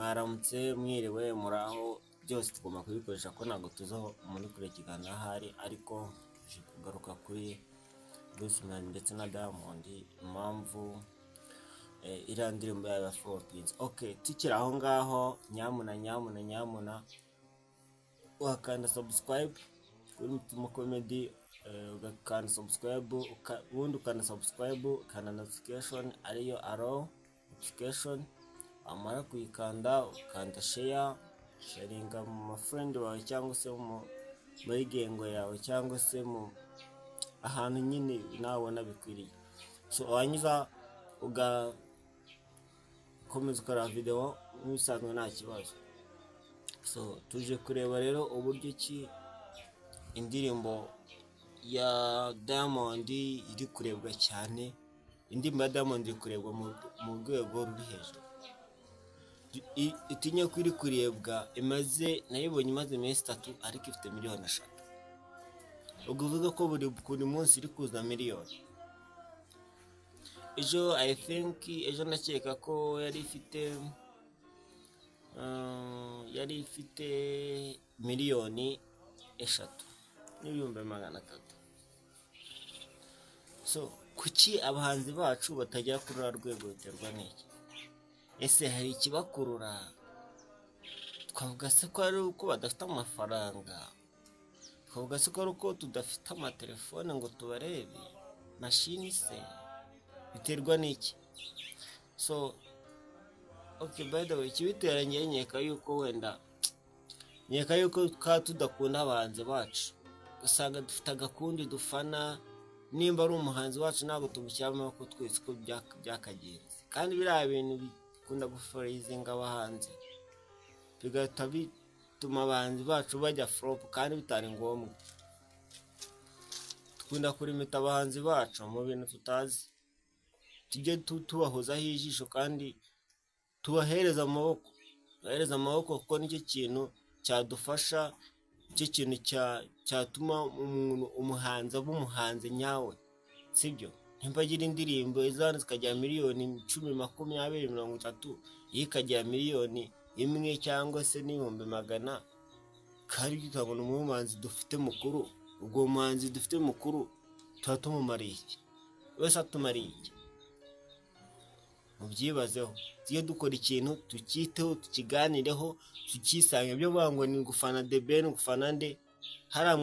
mwaramutse mwiriwe muraho byose tugomba kubikoresha ko ntabwo tuzaho muri kure kiganiro ahari, ariko tuje kugaruka kuri Bruce Melody ndetse na Diamond impamvu iriya ndirimbo ya Fourpins. Okay, tukiri aho ngaho, nyamuna wakanda subscribe kuri Mutima Comedy, ugakanda subscribe, ubundi ukanda subscribe, ukanda notification ariyo arrow notification. Amara kuyikanda ukanda sharinga mu mafriend wawe cyangwa se muri gengo yawe cyangwa se mu ahantu nyine nabona bikwiriye. So wanyuza ugakomeza ukora video nk'ibisanzwe nta kibazo. So tuje kureba rero uburyo ki indirimbo ya Diamond iri kurebwa cyane. Indirimbo ya Diamond iri kurebwa mu rwego ruri hejuru. Itinya ko iri kurebwa, nayibonye imaze iminsi 3 ariko ifite miliyoni 5. Ubwo uvuga ko buri munsi iri kuza miliyoni. Ejo ejo nakeka ko yari ifite miliyoni 3 n'ibihumbi 300. So kuki abahanzi bacu batajya kuri rwego biterwa n'iki? Ese hari ikibakurura? Twavuga se ko ari uko badafite amafaranga? Twavuga se ko ari uko tudafite amatelefone ngo tubarebe? Mashini se biterwa n'iki? So okay, by the way, kibitera nkeka yuko tudakunda abahanzi bacu. Usanga dufite agakundi dufana, nimba ari umuhanzi wacu ntabwo tumushyiramo ko twese ko byakagenze. Kandi biriya bintu bikunda guforizinga abahanzi, bigahita bituma abahanzi bacu bajya flop kandi bitari ngombwa. Dukunda kurimita abahanzi bacu mu bintu tutazi, tujye tubahozaho ijisho kandi tubahereza amaboko kuko nicyo kintu cyadufasha, icyo kintu cyatuma umuhanzi aba umuhanzi nyawe, sibyo? Nimba agira indirimbo izana zikajya miliyoni 10, 20, 30, ikajya miliyoni 1 cyangwa se n'ibihumbi 100, kandi tukabona umuhanzi dufite mukuru. Ubwo umuhanzi dufite mukuru tutumumariye iki? Wese atumariye iki? Mubyibazeho. Tiye dukora ikintu tukiteho, tukiganireho, tukisange byo bangwa ni gufana The Ben, gufana nde. Hari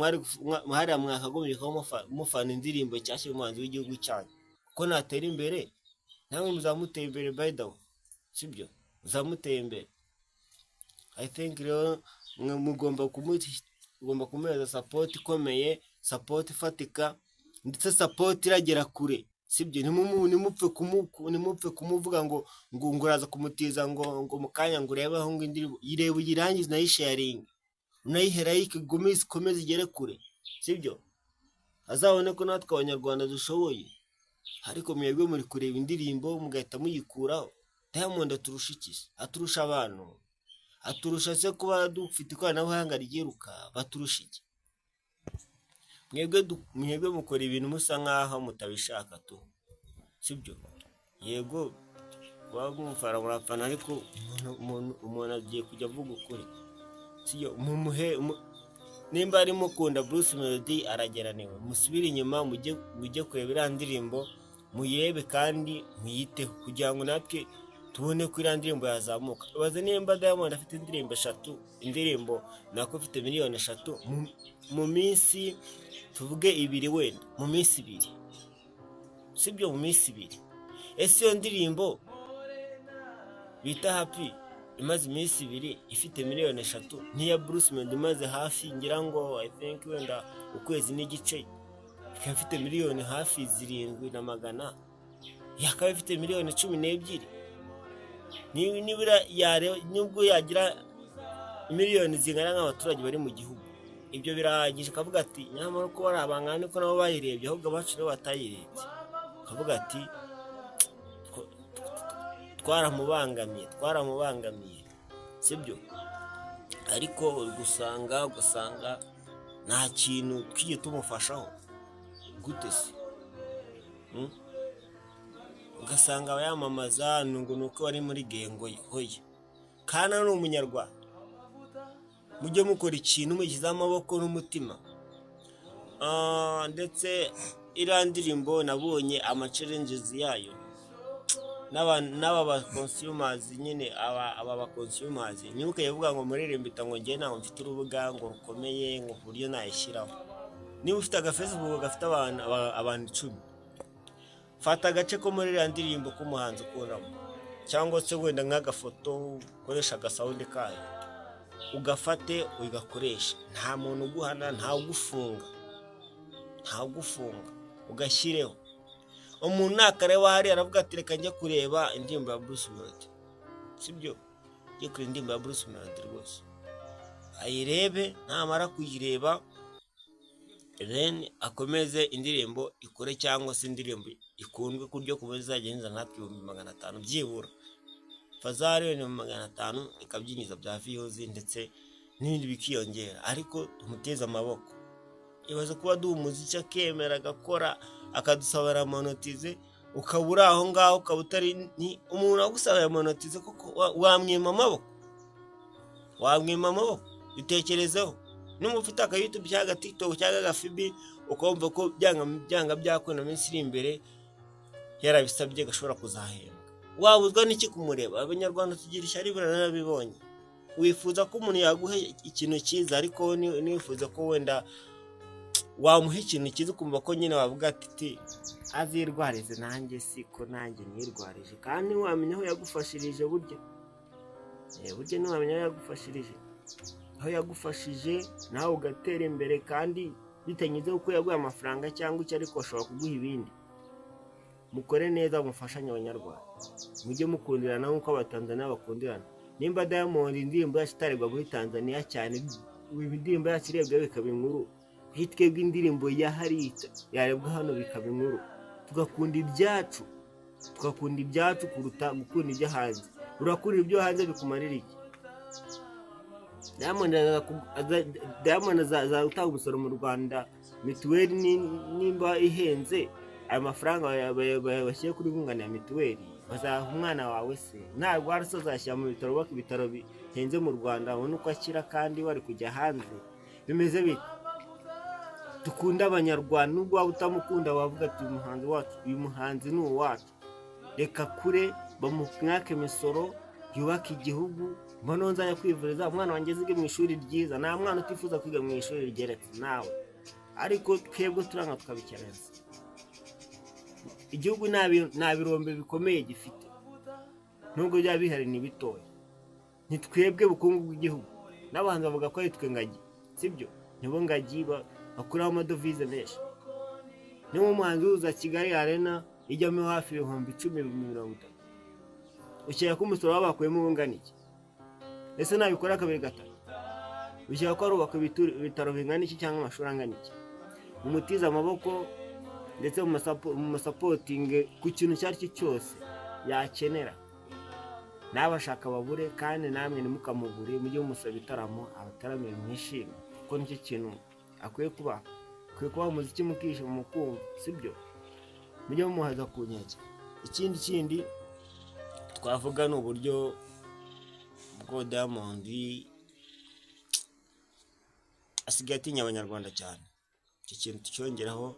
mwakagombye ko mufana indirimbo cyashye umuhanzi w'igihugu cyanyu, kuko natera imbere namwe muzamuteye imbere. By the way, sibyo? Muzamuteye imbere. I think rero mugomba kumuhereza support ikomeye, support ifatika, ndetse support iragera kure, sibyo? Nimupfe kumuvuga ngo uraza kumutiza ngo mukanya ngo urebe aho ngo indirimbo irebe uyirangize na sharing unayihera ikomeze igere kure, sibyo? Azabone ko natwe abanyarwanda dushoboye. Ariko mwebwe muri kureba indirimbo mugahita muyikuraho. Diamond aturusha iki? Aturusha abantu? Aturusha se kuba dufite ikoranabuhanga ryiruka? Baturusha iki? Mwebwe mukora ibintu musa nkaho mutabishaka tu, sibyo? Yego wagumfara murapfana, ariko umuntu agiye kujya avuga ukuri, sibyo? Nimba ari mukunda Bruce Melody arageraniwe, musubire inyuma mujye kureba iriya ndirimbo, muyebe kandi muyiteho kugira ngo natwe tubone ko iriya ndirimbo yazamuka. Baze nimba Diamond afite indirimbo 3, indirimbo nako afite miliyoni 3 mu minsi, tuvuge 2 wenda, mu minsi 2, sibyo? Mu minsi 2. Ese iyo ndirimbo bita Happy imaze iminsi 2 ifite miliyoni 3, niya Bruce Melody imaze hafi ngira ngo I think wenda ukwezi n'igice ifite miliyoni hafi 700, yakaba ifite miliyoni 12. Nibura nubwo yagira miliyoni zingana nk'abaturage bari mu gihugu, ibyo birahagije. Kavuga ati nyamara ko bari abangana ko nabo bayirebye, ahubwo abacu rero batayirebye. Kavuga ati twaramubangamiye, sibyo? Ariko ugasanga nta kintu twiye tumufashaho. Gute se? Ugasanga abayamamaza ngo nuko bari muri gengo hoye. kandi ni umunyarwanda. Mujye mukora ikintu mugize amaboko n'umutima. Ndetse iriya ndirimbo nabonye ama-challenges yayo n'aba ba consumers nyine aba ba consumers nibuke yavuga ngo muririmbe ngo ngiye ntago mfite urubuga ngo rukomeye ngo ku buryo nayishyiraho. Niba ufite aga Facebook gafite abantu 10, fata agace ko muri iriya ndirimbo k'umuhanzi ukuramo, cyangwa se wenda nk'agafoto ukoresha agasawundi kayo, ugafate ugakoresha, nta muntu uguhana, nta ugufunga, ugashyireho. Umuntu nakareba hari aravuga ati reka njye kureba indirimbo ya Bruce Melody, sibyo? Njye kureba indirimbo ya Bruce Melody rwose, ayirebe, namara kuyireba then akomeze indirimbo ikore, cyangwa se indirimbo ikundwe kuryo kumeza zagenza natwe 500 byibura, fazari 500 ikabyiniza bya views ndetse n'ibindi bikiyongera. Ariko tumuteze amaboko, ibaze kuba duha umuziki akemera agakora akadusabara monetize, ukabura aho ngaho ukabutari ni umuntu agusabara monetize kuko wamwima amaboko. Bitekerezeho, niba ufite aka YouTube cyangwa TikTok cyangwa agafibi ukumva ko byanga byakona minsi iri imbere yarabisabye gashobora kuzahembwa, wabuzwa n'iki kumureba? Abanyarwanda tugira ishyari barabibonye. Wifuza ko umuntu yaguha ikintu cyiza, ariko nifuza ko wenda wamuha ikintu cyiza ukumva ko nyine wavuga ati azirwarize nanjye siko nanjye nirwarije, kandi wamenya aho yagufashirije. burya ntiwamenya aho yagufashirije, nawe ugatera imbere, kandi bitanyuze uko yaguha amafaranga cyangwa icyo, ariko ashobora kuguha ibindi. Mukore neza, mufashanye Abanyarwanda, mujye mukundirana nk'uko Abatanzania bakundirana. Nimba Diamond indirimbo yacu itarebwa muri Tanzania cyane, indirimbo yacu irebwa bikaba inkuru, twebwe indirimbo yahari yarebwa hano bikaba inkuru. Tugakunda ibyacu kuruta gukunda ibyo hanze. Urakunda ibyo hanze bikumarira iki? Diamond aza gutanga umusoro mu Rwanda, mituweli nimba ihenze, ayo mafaranga bashyire kuri bungana ya mituweli, bazaha umwana wawe se? Ntabwo azashyira mu bitaro, baka ibitaro bihenze mu Rwanda abone uko akira, kandi wari kujya hanze. Bimeze bite? Dukunda Abanyarwanda, nubwo waba utamukunda wavuga ati uyu muhanzi ni uwacu, reka kure bamwake imisoro, yubaka igihugu. Mbona nzajya kwivuriza umwana wanjye azige mu ishuri ryiza, nta mwana utifuza kwiga mu ishuri rigeretse nawe, ariko twebwe turanga tukabikerenza. Igihugu nta birombe bikomeye gifite, nubwo byaba bihari ni bitoya. Ntitwebwe bukungu bw'igihugu, n'abantu bavuga ko ari twe ngagi, sibyo? Nibo ngagi bakuraho amadovize menshi. Niba umuhanzi uza Kigali Arena ijyamo hafi 10,000-20,000, ushyira ko umusoro wabakuyemo ungana iki? Ese nabikora kabiri gatatu, ushyira ko arubaka ibitaro bingana iki cyangwa amashuri angana iki? Umutiza amaboko, ndetse mu masapotinge ku kintu icyo ari cyo cyose yakenera. N'abashaka babure, kandi namwe ntimukamugure, mujye mumusaba ibitaramo abataramira mwishime, kuko nicyo kintu akwiye kuba umuziki mukisha mukumva, sibyo? Mujye mumuhaza ku nkeke. Ikindi twavuga ni uburyo bwo Diamond asigaye atinya Abanyarwanda cyane. Icyo kintu tucyongeraho,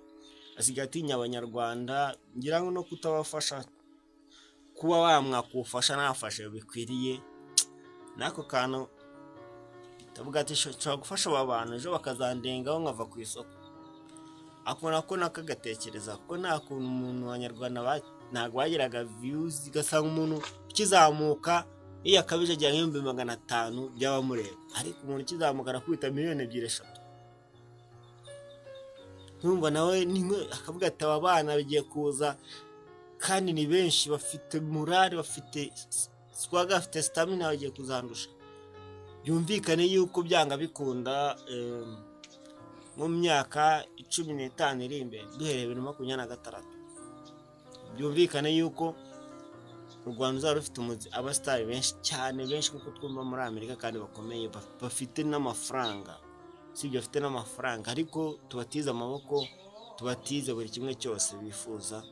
asigaye atinya Abanyarwanda, ngira ngo no kutabafasha, kuba wamwakufasha nafashe bikwiriye. Nako kantu tavuga ati nshobora gufasha aba bantu ejo bakazandengaho nkava ku isoko. Akona ko nakagatekereza, kuko nta kuntu umuntu w'Abanyarwanda ntabwo bagiraga views, gasanga umuntu kizamuka iyo akabije ajya 500 by'abamureba, ariko umuntu kizamuka arakubita 2,000-3,000. Numva nawe akavuga ati aba bana bigiye kuza, kandi ni benshi, bafite morale, bafite swag, bafite stamina, bagiye kuzandusha. Byumvikane yuko byanga bikunda mu myaka 15 iri imbere, duhereye 2026, byumvikane yuko u Rwanda uzaba rufite abasitari benshi cyane, benshi kuko twumva muri Amerika, kandi bakomeye, bafite n'amafaranga, sibyo? Bafite n'amafaranga, ariko tubatize amaboko, tubatize buri kimwe cyose bifuza,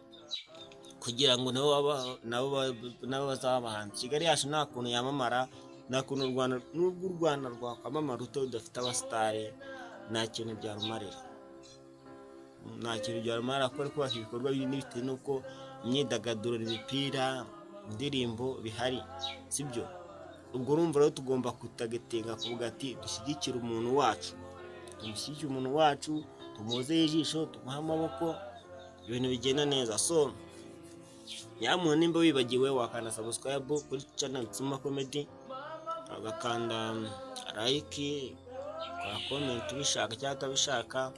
kugira ngo nabo bazaba abahanzi. Kigali yacu nta kuntu yamamara nta kuntu u Rwanda, nubwo u Rwanda rwakwamamara ruto rudafite abasitari, nta kintu byarumarira, nta kintu byarumarira kuko kubaka ibikorwa binini bitewe n'uko imyidagaduro, imipira, indirimbo bihari, sibyo? Ubwo urumva rero tugomba kutagetinga kuvuga ati dushyigikire umuntu wacu, tumushyigikire umuntu wacu, tumuhozeho ijisho, tumuhe amaboko, ibintu bigenda neza. So nyamuntu nimba wibagiwe wakanda subscribe kuri channel Tsuma Comedy, agakanda like, ukora comment ubishaka cyangwa utabishaka,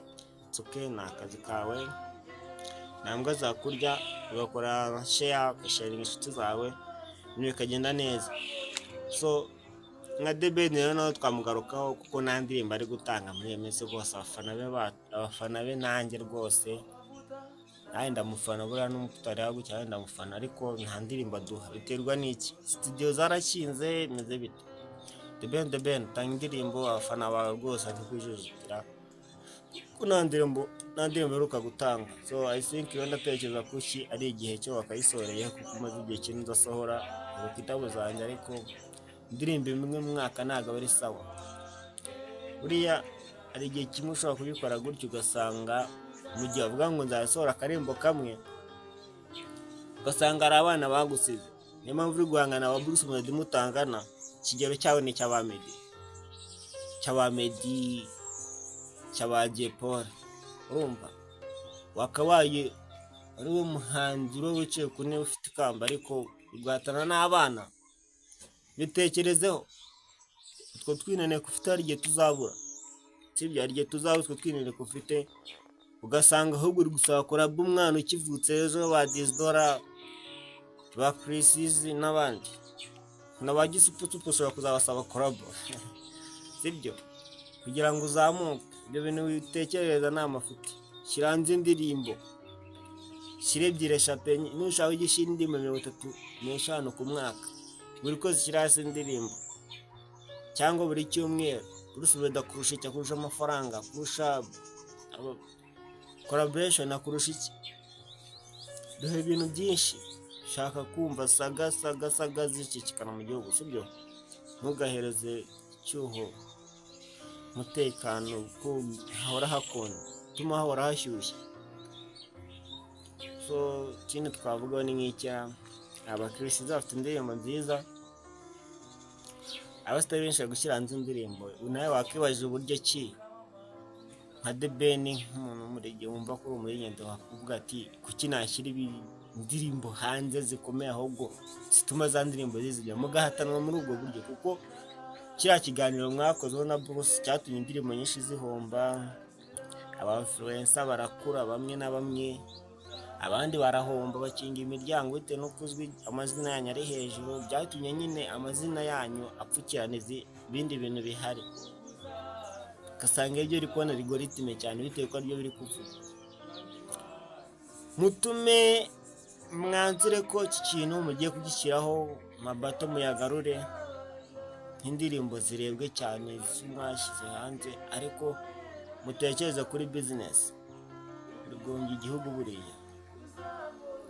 it's okay, ni akazi kawe, ntabwo azakurya, ugakora share, ugasharinga inshuti zawe, ibintu bikagenda neza. So nka The Ben rero nawe twamugarukaho kuko nta ndirimbo ari gutanga muri iyo minsi rwose, abafana be nanjye rwose nawe ndamufana, buriya n'umutari gutya ndamufana, ariko nta ndirimbo aduha. Biterwa n'iki? Studio zarakinze, bimeze bite? The Ben tanga indirimbo, abafana bawe rwose ari kwijujutira ko nta ndirimbo iheruka gutanga. So I think iyo ndatekereza ko iki ari igihe cyo wakayisoreye, kuko umaze igihe kinini udasohora ku kitabo zanjye, ariko indirimbo imwe mu mwaka ntabwo ari sawa. Buriya hari igihe kimwe ushobora kubikora gutyo ugasanga mu gihe avuga ngo nzasohora akarembo kamwe, ugasanga ari abana bagusize. Niyo mpamvu uri guhangana aba Bruce Melody mutangana, ikigero cyawe ni cy'aba Meddy, cy'aba Jay Polly. Urumva wakabaye ari we muhanzi uro wicaye ku ntebe ufite ikamba, ariko ugatana n'abana. Bitekerezeho, utwo twinane ufite hari igihe tuzabura, sibyo? Hari igihe tuzabura utwo twinane ufite, ugasanga ahubwo uri gusaba korabo umwana ukivutse ejo, ba Dizdora, ba Chrisizi n'abandi, n'aba Gisupusupu ushobora kuzabasaba korabo sibyo? Kugira ngo uzamuke. Ibyo bintu witekereza ni amafuti. Shyira hanze indirimbo, shyira ebyiri eshatu, nushaka ugishyira indirimbo 35 ku mwaka, buri kwezi shyira hasi indirimbo, cyangwa buri cyumweru. Bruce Melody akurusha iki? Akurusha amafaranga, kurusha collaboration, akurusha iki? Duhe ibintu byinshi, shaka kumva saga zicicikana mu gihugu, sibyo? Ntugahereze icyuho umutekano, ko hahora hakonje, tuma hahora hashyushye. So ikindi twavugaho ni nk'icya abakirisitu bafite indirimbo nziza, abasitari benshi bari gushyira hanze indirimbo. Nawe wakibajije uburyo ki nka The Ben, nk'umuntu w'umurenge wumva ko uri umurenge, wakuvuga ati kuki nashyira indirimbo hanze zikomeye, ahubwo zituma za ndirimbo zizijya, mugahatanwa muri ubwo buryo. Kuko kiriya kiganiro mwakozeho na Bruce cyatumye indirimbo nyinshi zihomba, aba-influencer barakura bamwe na bamwe, abandi barahomba bakinga imiryango bitewe no kuzwi amazina yanyu ari hejuru, byatumye nyine amazina yanyu apfukirana ibindi bintu bihari, ugasanga ibyo uri kubona algoritme cyane bitewe ko aribyo biri kuvuga. Mutume mwanzure ko iki kintu mugiye kugishyiraho, mabato muyagarure, indirimbo zirebwe cyane mwashyize hanze, ariko mutekereza kuri business. Mugombye igihugu buriya,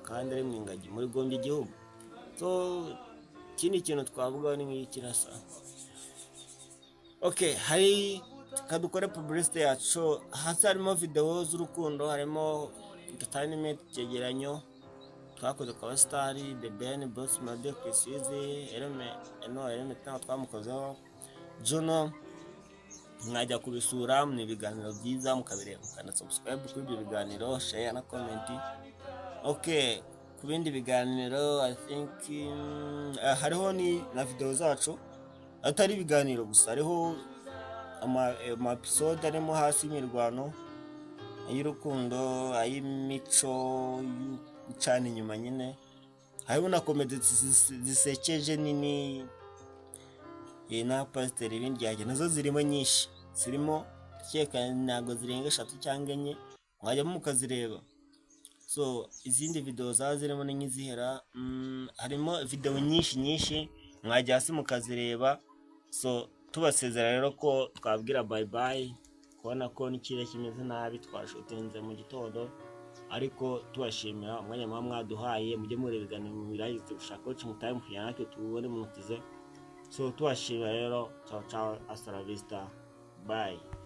kandi ari mwingagi mugombye igihugu. So ikindi kintu twavugaho ni nk'ikirasa. Okay, hari kadukore publicity yacu, hasi harimo video z'urukundo, harimo entertainment, cyegeranyo twakoze kwa abasitari, The Ben, Bruce Melody, Chrisizi, Element ntabwo twamukozeho, Juno. Mwajya kubisura, ni ibiganiro byiza, mukabireba, mukanda subscribe kuri ibyo biganiro, share na comment. Okay, ku bindi biganiro I think hariho ni na video zacu, atari ibiganiro gusa, hariho ama episode arimo hasi imirwano y'urukundo, ay'imico, gucana inyuma nyine, hariho na comedy zisekeje nini, na pasiteri, ibindi yajya nazo zirimo nyinshi, zirimo cyeka ntago zirenga 3 cyangwa 4, mwajyamo mukazireba. So izindi video zazirimo n'izihera, harimo video nyinshi, mwajya hasi mukazireba. So tubasezera rero ko twabwira bye bye, kubona ko n'ikire kimeze nabi, twashotenze mu gitondo, ariko tubashimira umwanya mwaduhaye, mujye mureba ibiganiro mu birayize gushaka ko time kugira natwe tubone mutize. so tubashimira rero, ciao ciao, hasta la vista, bye.